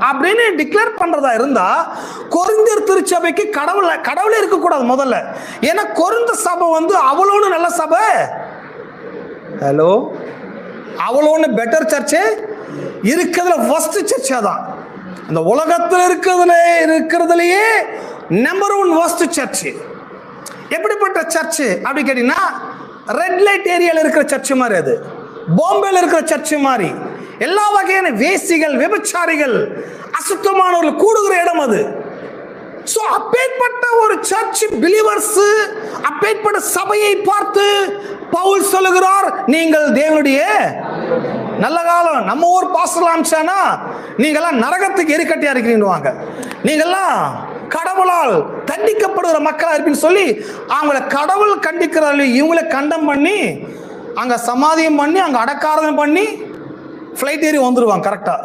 அப்படின்னு டிக்ளேர் பண்றதா இருந்தா கொரிந்தியர் திருச்சபைக்கு கடவுளே இருக்கக்கூடாது முதல்ல. ஏன்னா கொரிந்த சபை அவ்வளோன்னு நல்ல சபை, ஹலோ, அவ்வளோன்னு பெட்டர் சர்ச்சு இருக்கிறதுல ஃபர்ஸ்ட் சர்ச் தான். அந்த உலகத்தில் இருக்கிறதுலயே நம்பர் 1 ஃபர்ஸ்ட் சர்ச். எப்படிப்பட்ட சர்ச் அப்படி கேட்டீங்கன்னா, ரெட் லைட் ஏரியாவில் இருக்கிற சர்ச் மாதிரி, அது பாம்பேல இருக்கிற சர்ச் மாதிரி, எல்லா வகையான வேசிகள், விபச்சாரிகள், அசுத்தமானவர்கள் கூடுகிற இடம் அது. சோ அப்பேற்பட்ட ஒரு சர்ச் பிலீவர்ஸ், அப்பேற்பட்ட சபையை பார்த்து பவுல் சொல்லுகிறார், நீங்கள் தேவனுடைய நல்ல காலம். நம்ம ஊர் பாஸ்டர் அம்சானா, நீங்கெல்லாம் நரகத்துக்கு எரிக்கட்டியா இருக்கிறீங்க, நீங்கெல்லாம் கடவுளால் தண்டிக்கப்படுகிற மக்களா இருப்பீன்னு சொல்லி அவங்கள கடவுள் கண்டிக்கிறார்கள். இவங்களை கண்டம் பண்ணி அங்க சமாதியம் பண்ணி அங்க அடக்காரம் பண்ணி ஃப்ளைட் ஏறி வந்துடுவாங்க கரெக்டா.